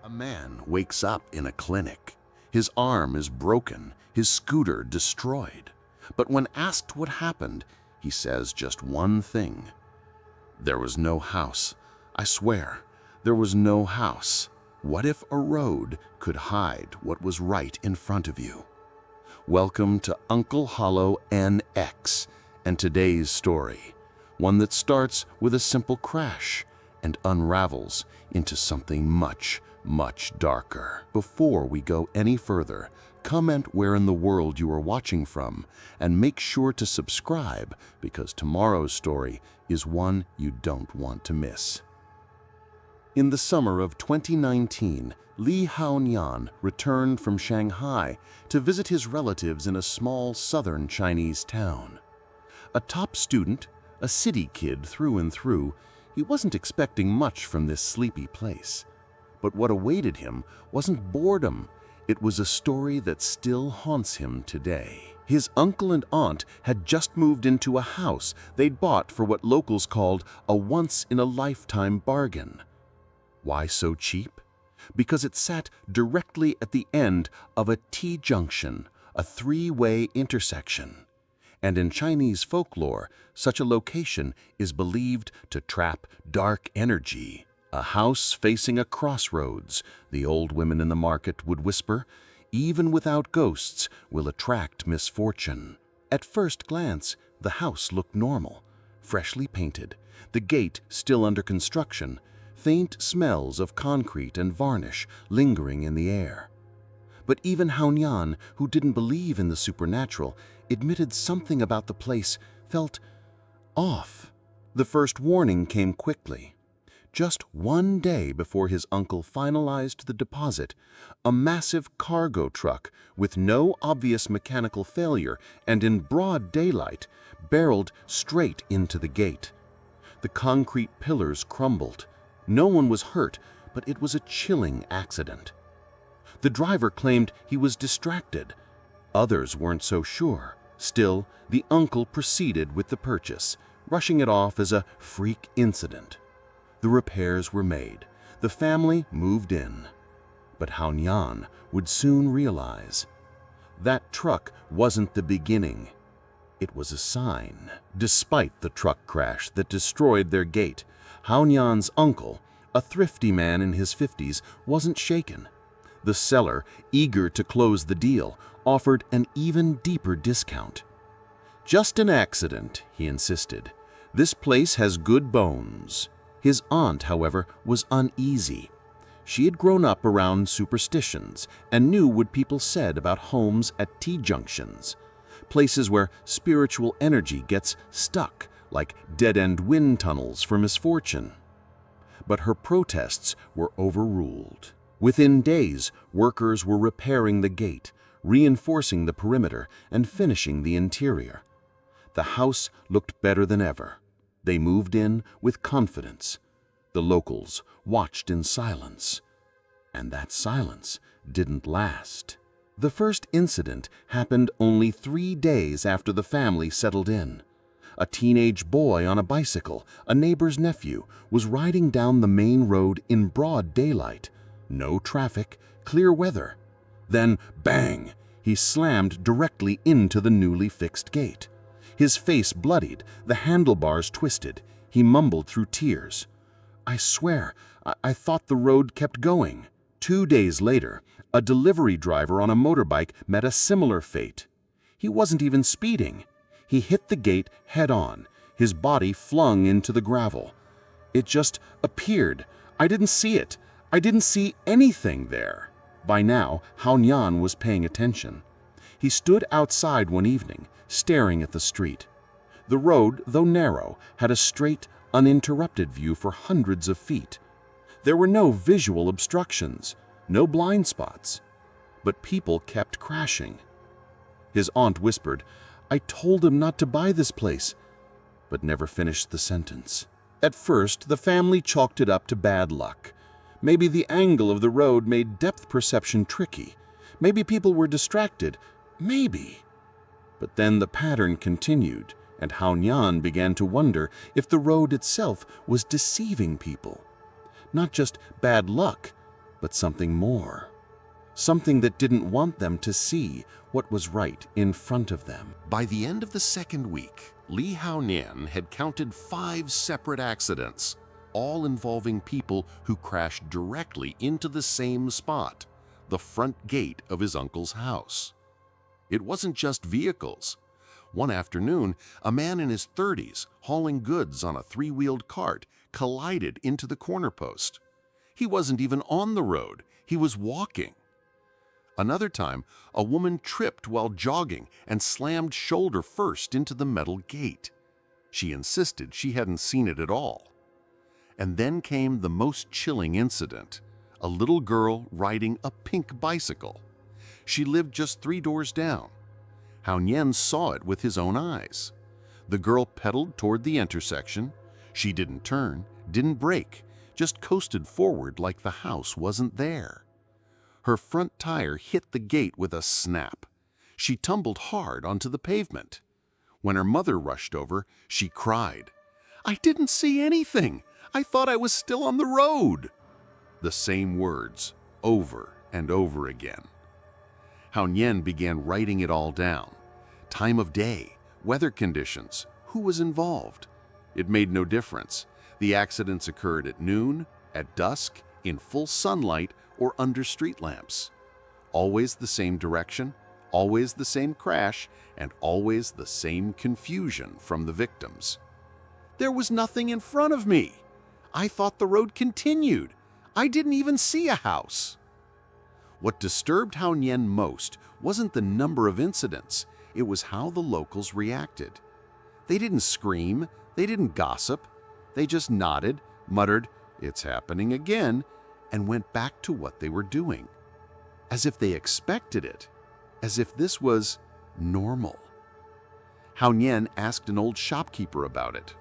A man wakes up in a clinic. His arm is broken, his scooter destroyed. But when asked what happened, he says just one thing. There was no house. I swear, there was no house. What if a road could hide what was right in front of you? Welcome to Uncle Hollow NX and today's story, one that starts with a simple crash and unravels into something much darker. Before we go any further, comment where in the world you are watching from and make sure to subscribe because tomorrow's story is one you don't want to miss. In the summer of 2019, Li Haonian returned from Shanghai to visit his relatives in a small southern Chinese town. A top student, a city kid through and through, he wasn't expecting much from this sleepy place. But what awaited him wasn't boredom. It was a story that still haunts him today. His uncle and aunt had just moved into a house they'd bought for what locals called a once-in-a-lifetime bargain. Why so cheap? Because it sat directly at the end of a T-Junction, a three-way intersection. And in Chinese folklore, such a location is believed to trap dark energy. A house facing a crossroads, the old women in the market would whisper, even without ghosts will attract misfortune. At first glance, the house looked normal, freshly painted, the gate still under construction, faint smells of concrete and varnish lingering in the air. But even Haonian, who didn't believe in the supernatural, admitted something about the place felt off. The first warning came quickly. Just one day before his uncle finalized the deposit, a massive cargo truck with no obvious mechanical failure and in broad daylight barreled straight into the gate. The concrete pillars crumbled. No one was hurt, but it was a chilling accident. The driver claimed he was distracted. Others weren't so sure. Still, the uncle proceeded with the purchase, rushing it off as a freak incident. The repairs were made. The family moved in. But Haonian would soon realize that truck wasn't the beginning. It was a sign. Despite the truck crash that destroyed their gate, Haonian's uncle, a thrifty man in his 50s, wasn't shaken. The seller, eager to close the deal, offered an even deeper discount. "Just an accident," he insisted. "This place has good bones." His aunt, however, was uneasy. She had grown up around superstitions and knew what people said about homes at T-junctions, places where spiritual energy gets stuck like dead-end wind tunnels for misfortune. But her protests were overruled. Within days, workers were repairing the gate, reinforcing the perimeter, and finishing the interior. The house looked better than ever. They moved in with confidence. The locals watched in silence. And that silence didn't last. The first incident happened only 3 days after the family settled in. A teenage boy on a bicycle, a neighbor's nephew, was riding down the main road in broad daylight. No traffic, clear weather. Then, bang! He slammed directly into the newly fixed gate. His face bloodied, the handlebars twisted. He mumbled through tears, "I swear, I thought the road kept going." 2 days later, a delivery driver on a motorbike met a similar fate. He wasn't even speeding. He hit the gate head-on, his body flung into the gravel. It just appeared. I didn't see it. I didn't see anything there. By now, Haonian was paying attention. He stood outside one evening, staring at the street. The road, though narrow, had a straight, uninterrupted view for hundreds of feet. There were no visual obstructions, no blind spots. But people kept crashing. His aunt whispered, "I told him not to buy this place," but never finished the sentence. At first, the family chalked it up to bad luck. Maybe the angle of the road made depth perception tricky. Maybe people were distracted. Maybe. But then the pattern continued, and Haonian began to wonder if the road itself was deceiving people. Not just bad luck, but something more. Something that didn't want them to see what was right in front of them. By the end of the second week, Li Haonian had counted 5 separate accidents, all involving people who crashed directly into the same spot, the front gate of his uncle's house. It wasn't just vehicles. One afternoon, a man in his 30s, hauling goods on a 3-wheeled cart, collided into the corner post. He wasn't even on the road, he was walking. Another time, a woman tripped while jogging and slammed shoulder first into the metal gate. She insisted she hadn't seen it at all. And then came the most chilling incident, a little girl riding a pink bicycle. She lived just 3 doors down. Haonian saw it with his own eyes. The girl pedaled toward the intersection. She didn't turn, didn't brake, just coasted forward like the house wasn't there. Her front tire hit the gate with a snap. She tumbled hard onto the pavement. When her mother rushed over, she cried, "I didn't see anything! I thought I was still on the road!" The same words, over and over again. Haonian began writing it all down. Time of day, weather conditions, who was involved. It made no difference. The accidents occurred at noon, at dusk, in full sunlight, or under street lamps. Always the same direction, always the same crash, and always the same confusion from the victims. There was nothing in front of me. I thought the road continued. I didn't even see a house. What disturbed Haonian most wasn't the number of incidents, it was how the locals reacted. They didn't scream, they didn't gossip, they just nodded, muttered, "It's happening again," and went back to what they were doing. As if they expected it, as if this was normal. Haonian asked an old shopkeeper about it.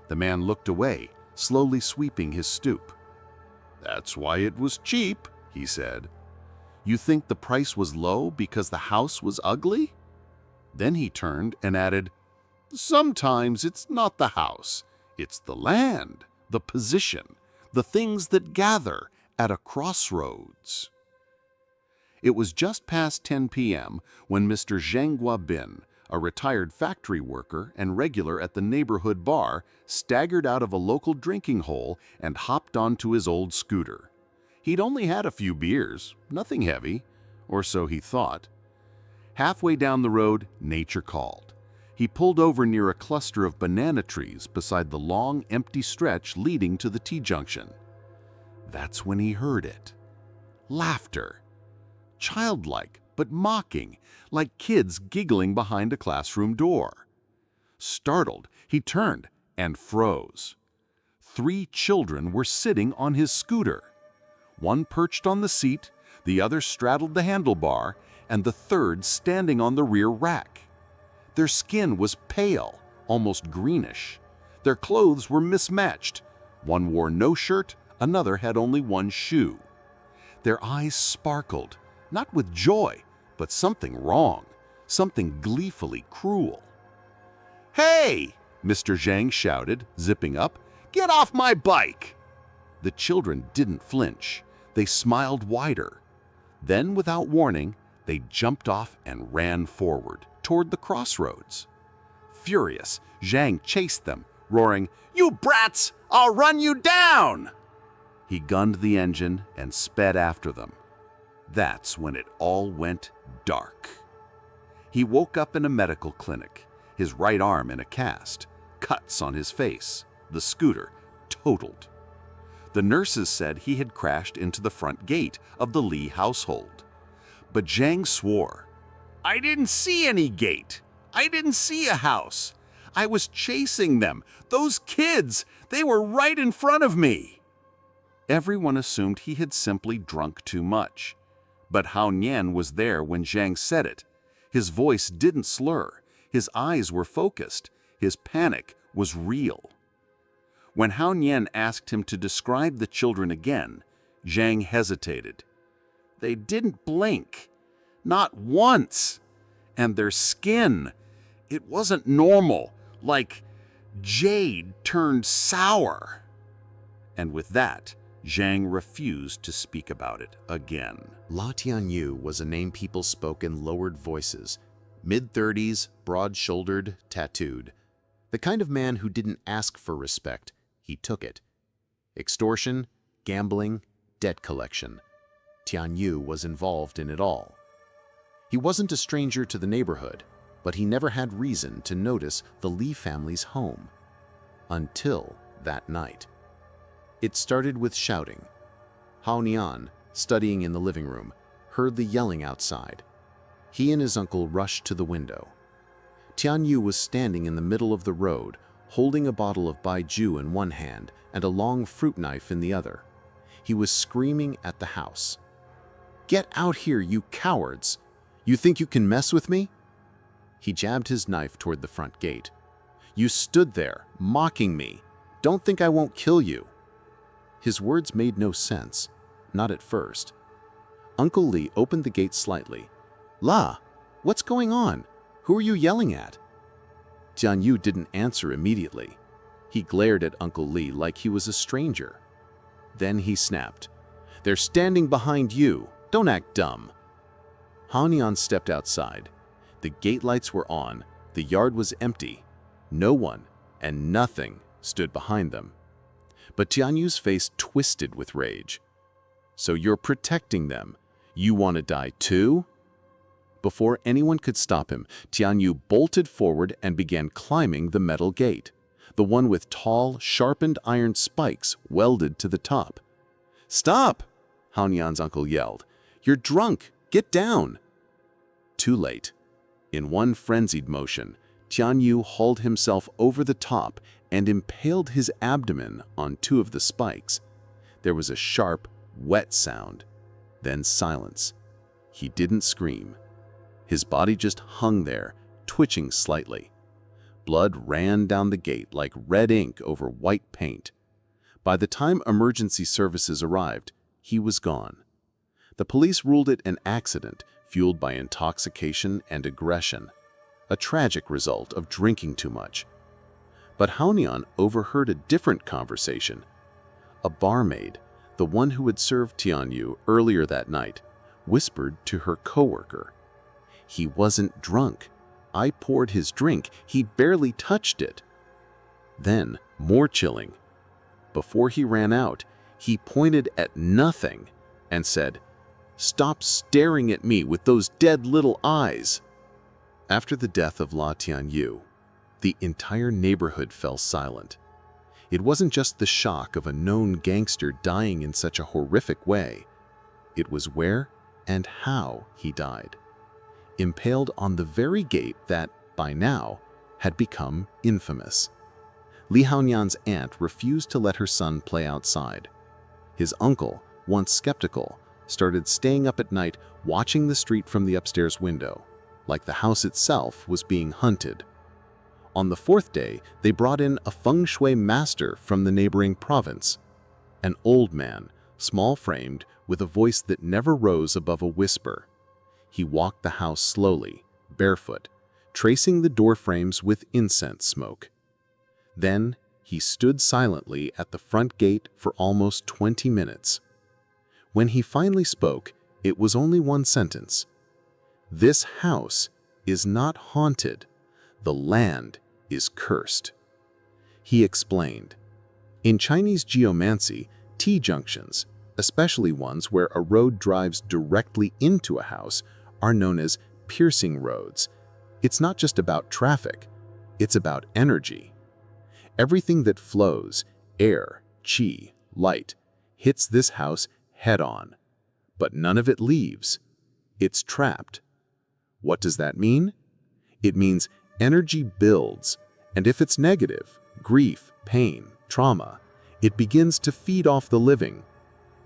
The man looked away, slowly sweeping his stoop. "That's why it was cheap," he said. "You think the price was low because the house was ugly?" Then he turned and added, "Sometimes it's not the house, it's the land, the position, the things that gather at a crossroads." It was just past 10 p.m. when Mr. Zheng Guobin, a retired factory worker and regular at the neighborhood bar, staggered out of a local drinking hole and hopped onto his old scooter. He'd only had a few beers, nothing heavy, or so he thought. Halfway down the road, nature called. He pulled over near a cluster of banana trees beside the long, empty stretch leading to the T-Junction. That's when he heard it. Laughter. Childlike, but mocking, like kids giggling behind a classroom door. Startled, he turned and froze. 3 children were sitting on his scooter. One perched on the seat, the other straddled the handlebar, and the third standing on the rear rack. Their skin was pale, almost greenish. Their clothes were mismatched. One wore no shirt, another had only one shoe. Their eyes sparkled, not with joy, but something wrong, something gleefully cruel. "Hey!" Mr. Zhang shouted, zipping up. "Get off my bike!" The children didn't flinch. They smiled wider. Then, without warning, they jumped off and ran forward, toward the crossroads. Furious, Zhang chased them, roaring, "You brats! I'll run you down!" He gunned the engine and sped after them. That's when it all went dark. He woke up in a medical clinic, his right arm in a cast, cuts on his face, the scooter totaled. The nurses said he had crashed into the front gate of the Li household. But Zhang swore, "I didn't see any gate. I didn't see a house. I was chasing them. Those kids, they were right in front of me." Everyone assumed he had simply drunk too much. But Haonian was there when Zhang said it. His voice didn't slur. His eyes were focused. His panic was real. When Haonian asked him to describe the children again, Zhang hesitated. They didn't blink. Not once. And their skin, it wasn't normal, like jade turned sour. And with that, Zhang refused to speak about it again. La Tianyu was a name people spoke in lowered voices, mid-30s, broad-shouldered, tattooed. The kind of man who didn't ask for respect, he took it. Extortion, gambling, debt collection. Tianyu was involved in it all. He wasn't a stranger to the neighborhood, but he never had reason to notice the Li family's home. Until that night. It started with shouting. Hao Nian, studying in the living room, heard the yelling outside. He and his uncle rushed to the window. Tianyu was standing in the middle of the road, holding a bottle of baijiu in one hand and a long fruit knife in the other. He was screaming at the house. "Get out here, you cowards! You think you can mess with me?" He jabbed his knife toward the front gate. "You stood there, mocking me. Don't think I won't kill you." His words made no sense, not at first. Uncle Li opened the gate slightly. "La, what's going on? Who are you yelling at?" Tianyu didn't answer immediately. He glared at Uncle Li like he was a stranger. Then he snapped. "They're standing behind you. Don't act dumb." Hao Nian stepped outside. The gate lights were on, the yard was empty. No one and nothing stood behind them. But Tianyu's face twisted with rage. "So you're protecting them. You want to die too?" Before anyone could stop him, Tianyu bolted forward and began climbing the metal gate, the one with tall, sharpened iron spikes welded to the top. "Stop!" Hao Nian's uncle yelled. "You're drunk! Get down!" Too late. In one frenzied motion, Tianyu hauled himself over the top and impaled his abdomen on two of the spikes. There was a sharp, wet sound, then silence. He didn't scream. His body just hung there, twitching slightly. Blood ran down the gate like red ink over white paint. By the time emergency services arrived, he was gone. The police ruled it an accident fueled by intoxication and aggression, a tragic result of drinking too much. But Hao Nian overheard a different conversation. A barmaid, the one who had served Tianyu earlier that night, whispered to her coworker, "He wasn't drunk. I poured his drink. He barely touched it." Then, more chilling. Before he ran out, he pointed at nothing and said, "Stop staring at me with those dead little eyes." After the death of La Tianyu, the entire neighborhood fell silent. It wasn't just the shock of a known gangster dying in such a horrific way. It was where and how he died. Impaled on the very gate that, by now, had become infamous. Li Haonian's aunt refused to let her son play outside. His uncle, once skeptical, started staying up at night watching the street from the upstairs window, like the house itself was being hunted. On the fourth day, they brought in a Feng Shui master from the neighboring province. An old man, small-framed, with a voice that never rose above a whisper. He walked the house slowly, barefoot, tracing the door frames with incense smoke. Then he stood silently at the front gate for almost 20 minutes. When he finally spoke, it was only one sentence. "This house is not haunted. The land is cursed." He explained. In Chinese geomancy, T-junctions, especially ones where a road drives directly into a house, are known as piercing roads. It's not just about traffic, it's about energy. Everything that flows, air, qi, light, hits this house head-on, but none of it leaves. It's trapped. What does that mean? It means energy builds, and if it's negative, grief, pain, trauma, it begins to feed off the living,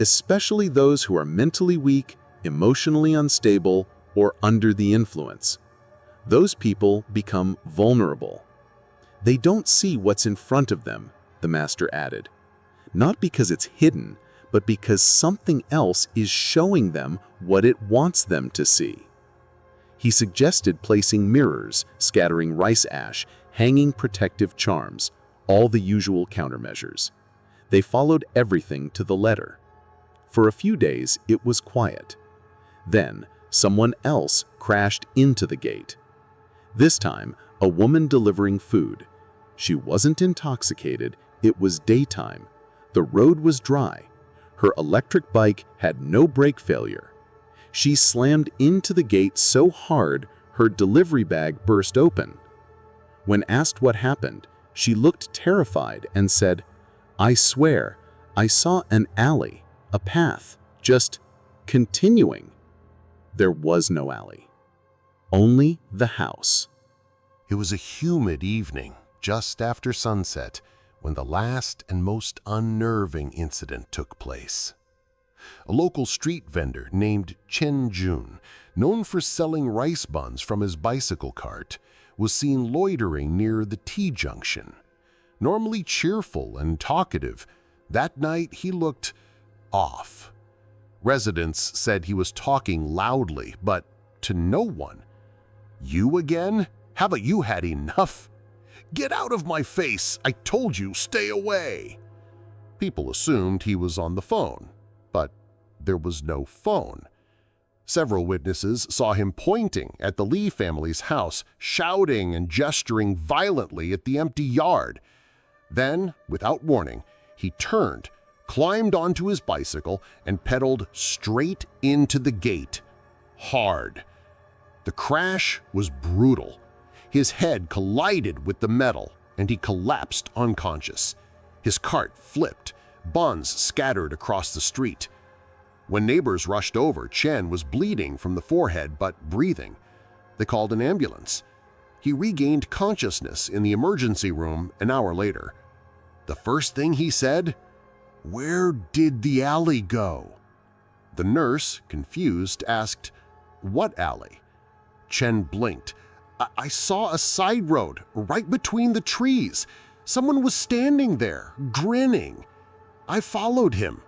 especially those who are mentally weak, emotionally unstable, or under the influence. Those people become vulnerable. They don't see what's in front of them, the master added. Not because it's hidden, but because something else is showing them what it wants them to see. He suggested placing mirrors, scattering rice ash, hanging protective charms, all the usual countermeasures. They followed everything to the letter. For a few days, it was quiet. Then, someone else crashed into the gate. This time, a woman delivering food. She wasn't intoxicated, it was daytime. The road was dry. Her electric bike had no brake failure. She slammed into the gate so hard, her delivery bag burst open. When asked what happened, she looked terrified and said, "I swear, I saw an alley, a path, just continuing." There was no alley, only the house. It was a humid evening, just after sunset, when the last and most unnerving incident took place. A local street vendor named Chen Jun, known for selling rice buns from his bicycle cart, was seen loitering near the T-Junction. Normally cheerful and talkative, that night he looked off. Residents said he was talking loudly, but to no one. "You again? Haven't you had enough? Get out of my face! I told you, stay away!" People assumed he was on the phone, but there was no phone. Several witnesses saw him pointing at the Lee family's house, shouting and gesturing violently at the empty yard. Then, without warning, he turned, climbed onto his bicycle, and pedaled straight into the gate. Hard. The crash was brutal. His head collided with the metal, and he collapsed unconscious. His cart flipped, buns scattered across the street. When neighbors rushed over, Chen was bleeding from the forehead but breathing. They called an ambulance. He regained consciousness in the emergency room an hour later. The first thing he said, "Where did the alley go?" The nurse, confused, asked, "What alley?" Chen blinked. I saw a side road right between the trees. Someone was standing there, grinning. I followed him.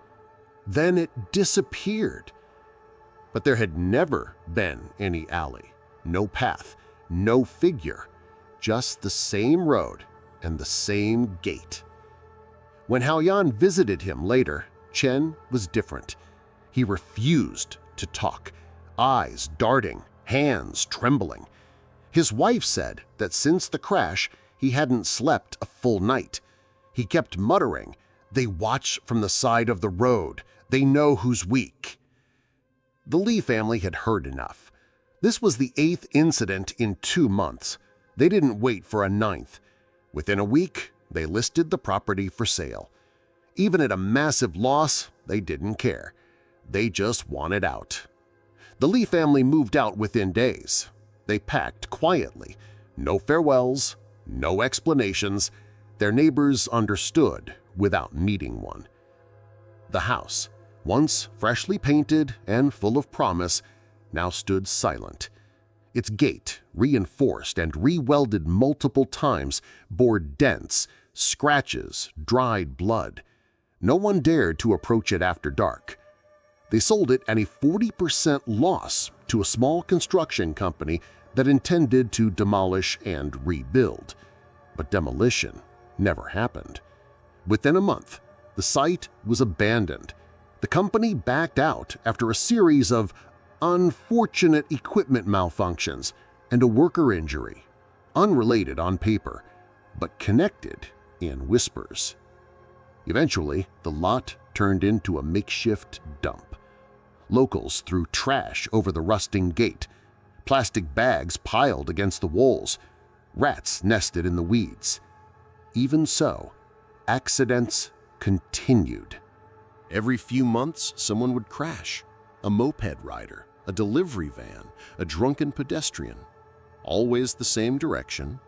Then it disappeared." But there had never been any alley, no path, no figure, just the same road and the same gate. When Haoyan visited him later, Chen was different. He refused to talk, eyes darting, hands trembling. His wife said that since the crash, he hadn't slept a full night. He kept muttering, "They watch from the side of the road. They know who's weak." The Lee family had heard enough. This was the 8th incident in 2 months. They didn't wait for a 9th. Within a week, they listed the property for sale. Even at a massive loss, they didn't care. They just wanted out. The Lee family moved out within days. They packed quietly. No farewells, no explanations. Their neighbors understood without needing one. The house, once freshly painted and full of promise, now stood silent. Its gate, reinforced and re-welded multiple times, bore dents, scratches, dried blood. No one dared to approach it after dark. They sold it at a 40% loss to a small construction company that intended to demolish and rebuild. But demolition never happened. Within a month, the site was abandoned. The company backed out after a series of unfortunate equipment malfunctions and a worker injury, unrelated on paper, but connected in whispers. Eventually, the lot turned into a makeshift dump. Locals threw trash over the rusting gate, plastic bags piled against the walls, rats nested in the weeds. Even so, accidents continued. Every few months, someone would crash. A moped rider, a delivery van, a drunken pedestrian. Always the same direction,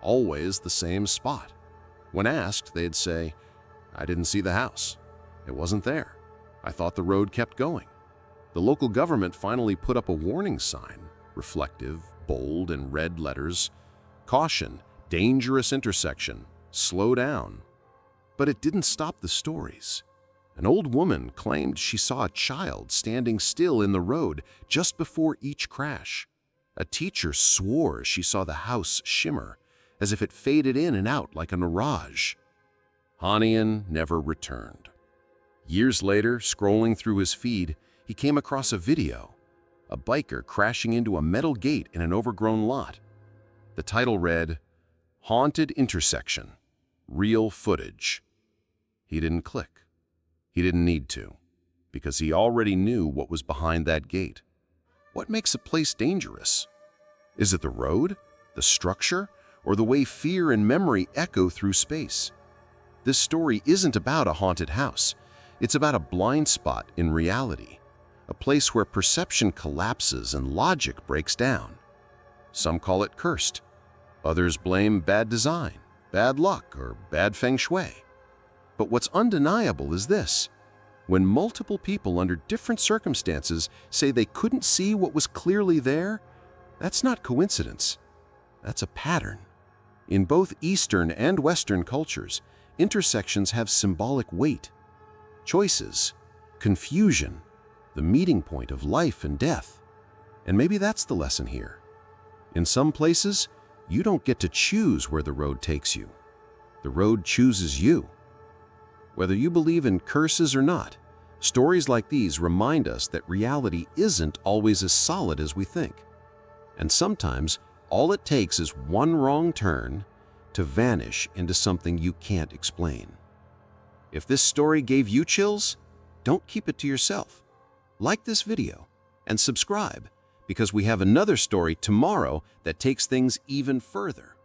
always the same spot. When asked, they'd say, "I didn't see the house. It wasn't there. I thought the road kept going." The local government finally put up a warning sign, reflective, bold, in red letters, "Caution, dangerous intersection, slow down." But it didn't stop the stories. An old woman claimed she saw a child standing still in the road just before each crash. A teacher swore she saw the house shimmer, as if it faded in and out like a mirage. Hanian never returned. Years later, scrolling through his feed, he came across a video, a biker crashing into a metal gate in an overgrown lot. The title read, "Haunted Intersection, Real Footage." He didn't click. He didn't need to, because he already knew what was behind that gate. What makes a place dangerous? Is it the road, the structure, or the way fear and memory echo through space? This story isn't about a haunted house. It's about a blind spot in reality, a place where perception collapses and logic breaks down. Some call it cursed. Others blame bad design, bad luck, or bad feng shui. But what's undeniable is this. When multiple people under different circumstances say they couldn't see what was clearly there, that's not coincidence. That's a pattern. In both Eastern and Western cultures, intersections have symbolic weight. Choices, confusion, the meeting point of life and death. And maybe that's the lesson here. In some places, you don't get to choose where the road takes you. The road chooses you. Whether you believe in curses or not, stories like these remind us that reality isn't always as solid as we think. And sometimes, all it takes is one wrong turn to vanish into something you can't explain. If this story gave you chills, don't keep it to yourself. Like this video and subscribe, because we have another story tomorrow that takes things even further.